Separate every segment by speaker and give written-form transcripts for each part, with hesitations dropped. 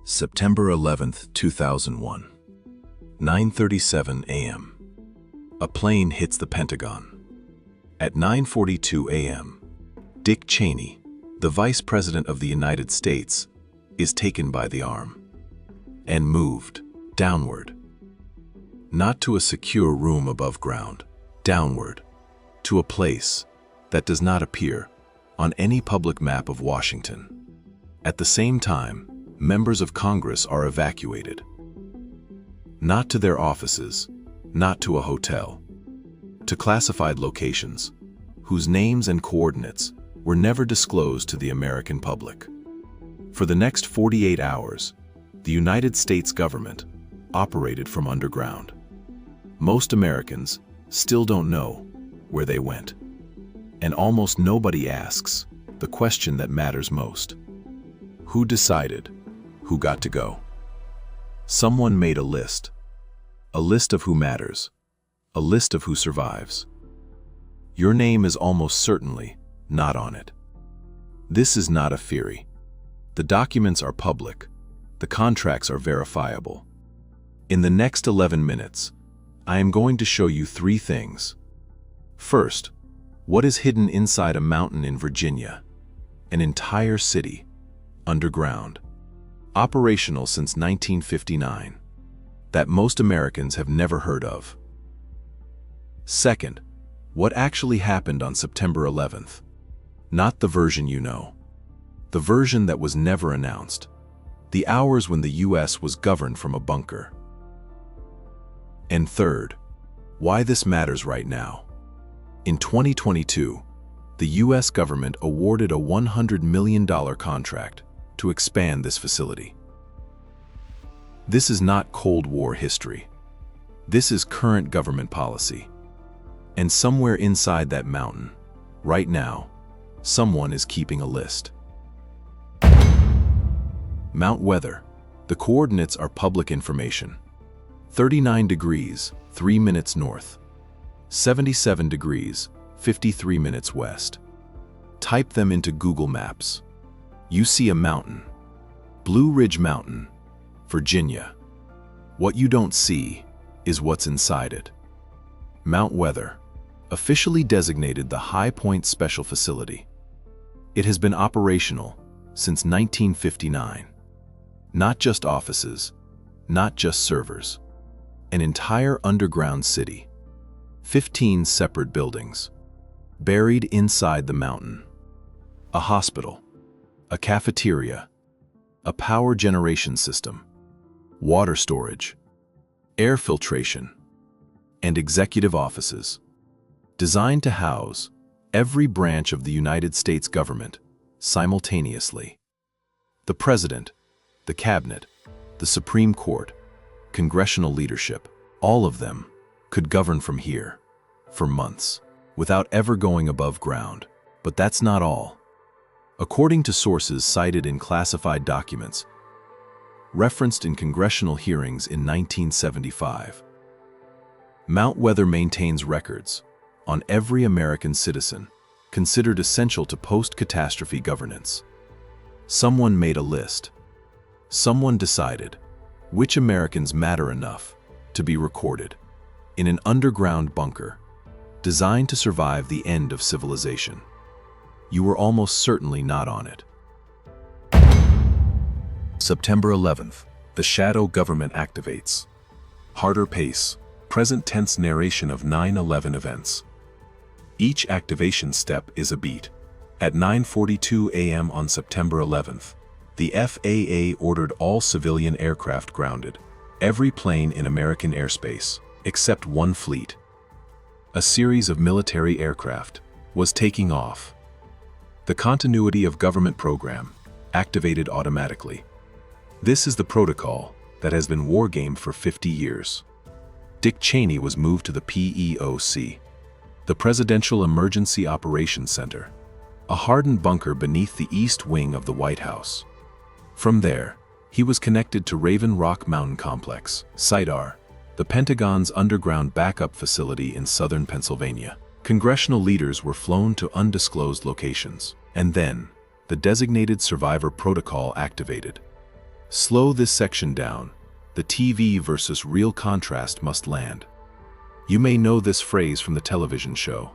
Speaker 1: September 11th, 2001. 9:37 a.m. A plane hits the Pentagon. At 9:42 a.m., Dick Cheney, the Vice President of the United States, is taken by the arm and moved downward. Not to a secure room above ground, downward, to a place that does not appear on any public map of Washington. At the same time, members of Congress are evacuated. Not to their offices, not to a hotel, to classified locations, whose names and coordinates were never disclosed to the American public. For the next 48 hours, the United States government operated from underground. Most Americans still don't know where they went. And almost nobody asks the question that matters most. Who decided who got to go? Someone made a list of who matters, a list of who survives. Your name is almost certainly not on it. This is not a theory. The documents are public. The contracts are verifiable. In the next 11 minutes, I am going to show you three things. First, what is hidden inside a mountain in Virginia, an entire city, underground, operational since 1959, that most Americans have never heard of. Second, what actually happened on September 11th? Not the version you know, the version that was never announced, the hours when the U.S. was governed from a bunker. And third, why this matters right now. In 2022, the U.S. government awarded a $100 million contract to expand this facility. This is not Cold War history. This is current government policy. And somewhere inside that mountain, right now, someone is keeping a list. Mount Weather. The coordinates are public information. 39 degrees, 3 minutes north. 77 degrees, 53 minutes west. Type them into Google Maps. You see a mountain. Blue Ridge Mountain, Virginia. What you don't see is what's inside it. Mount Weather, officially designated the High Point Special Facility. It has been operational since 1959. Not just offices, not just servers. An entire underground city. 15 separate buildings, buried inside the mountain. A hospital, a cafeteria, a power generation system, water storage, air filtration, and executive offices, designed to house every branch of the United States government simultaneously. The President, the Cabinet, the Supreme Court, congressional leadership, all of them could govern from here, for months, without ever going above ground. But that's not all. According to sources cited in classified documents, referenced in congressional hearings in 1975, Mount Weather maintains records on every American citizen considered essential to post-catastrophe governance. Someone made a list. Someone decided which Americans matter enough to be recorded in an underground bunker designed to survive the end of civilization. You were almost certainly not on it. September 11th, the shadow government activates. Harder pace, present tense narration of 9/11 events. Each activation step is a beat. At 9:42 a.m. on September 11th, the FAA ordered all civilian aircraft grounded, every plane in American airspace, except one fleet. A series of military aircraft was taking off. The continuity of government program activated automatically. This is the protocol that has been wargamed for 50 years. Dick Cheney was moved to the PEOC, the Presidential Emergency Operations Center, a hardened bunker beneath the east wing of the White House. From there, he was connected to Raven Rock Mountain Complex, SIDAR, the Pentagon's underground backup facility in southern Pennsylvania. Congressional leaders were flown to undisclosed locations, and then the designated survivor protocol activated. Slow this section down. The TV versus real contrast must land. You may know this phrase from the television show.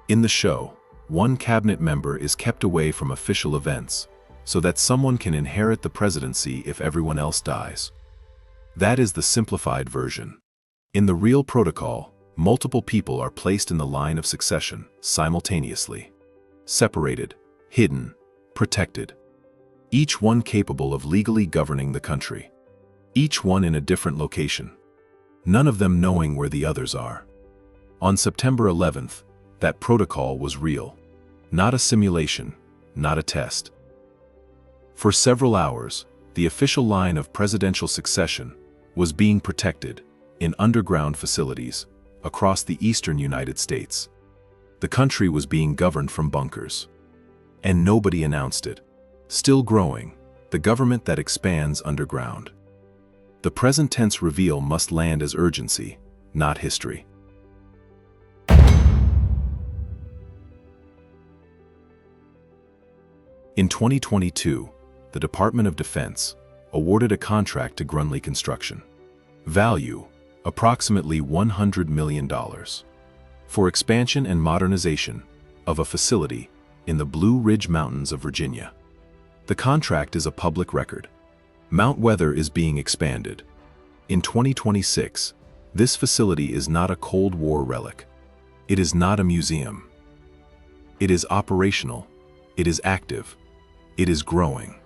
Speaker 1: In the show, one cabinet member is kept away from official events so that someone can inherit the presidency if everyone else dies. That is the simplified version. In the real protocol, multiple people are placed in the line of succession simultaneously. Separated, hidden, protected. Each one capable of legally governing the country. Each one in a different location. None of them knowing where the others are. On September 11th, that protocol was real. Not a simulation, not a test. For several hours, the official line of presidential succession was being protected in underground facilities across the eastern United States. The country was being governed from bunkers. And nobody announced it. Still growing, the government that expands underground. The present tense reveal must land as urgency, not history. In 2022, the Department of Defense awarded a contract to Grunley Construction. Value, approximately $100 million. For expansion and modernization of a facility in the Blue Ridge Mountains of Virginia. The contract is a public record. Mount Weather is being expanded. In 2026, this facility is not a Cold War relic. It is not a museum. It is operational. It is active. It is growing.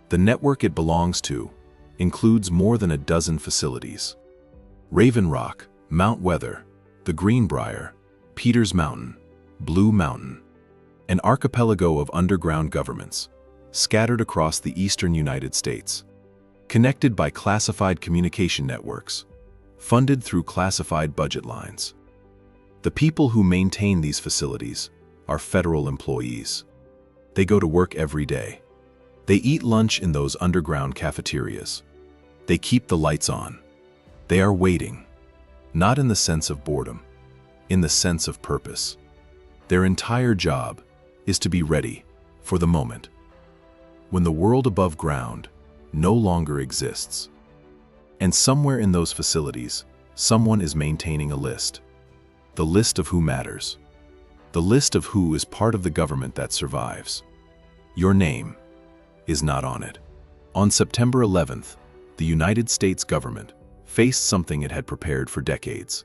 Speaker 1: The network it belongs to includes more than a dozen facilities. Raven Rock, Mount Weather, the Greenbrier, Peters Mountain, Blue Mountain, an archipelago of underground governments, scattered across the eastern United States, connected by classified communication networks, funded through classified budget lines. The people who maintain these facilities are federal employees. They go to work every day. They eat lunch in those underground cafeterias. They keep the lights on. They are waiting, not in the sense of boredom, in the sense of purpose. Their entire job is to be ready for the moment when the world above ground no longer exists. And somewhere in those facilities, someone is maintaining a list. The list of who matters. The list of who is part of the government that survives. Your name is not on it. On September 11th, the United States government faced something it had prepared for decades.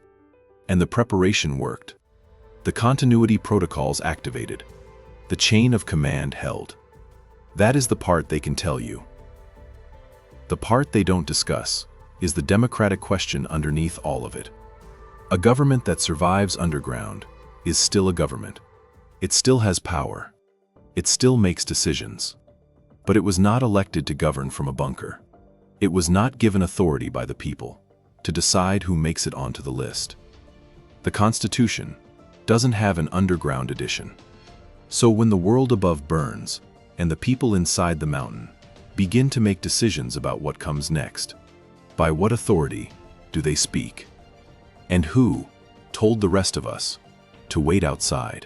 Speaker 1: And the preparation worked. The continuity protocols activated. The chain of command held. That is the part they can tell you. The part they don't discuss is the democratic question underneath all of it. A government that survives underground is still a government. It still has power. It still makes decisions. But it was not elected to govern from a bunker. It was not given authority by the people to decide who makes it onto the list. The Constitution doesn't have an underground edition. So when the world above burns and the people inside the mountain begin to make decisions about what comes next, by what authority do they speak? And who told the rest of us to wait outside?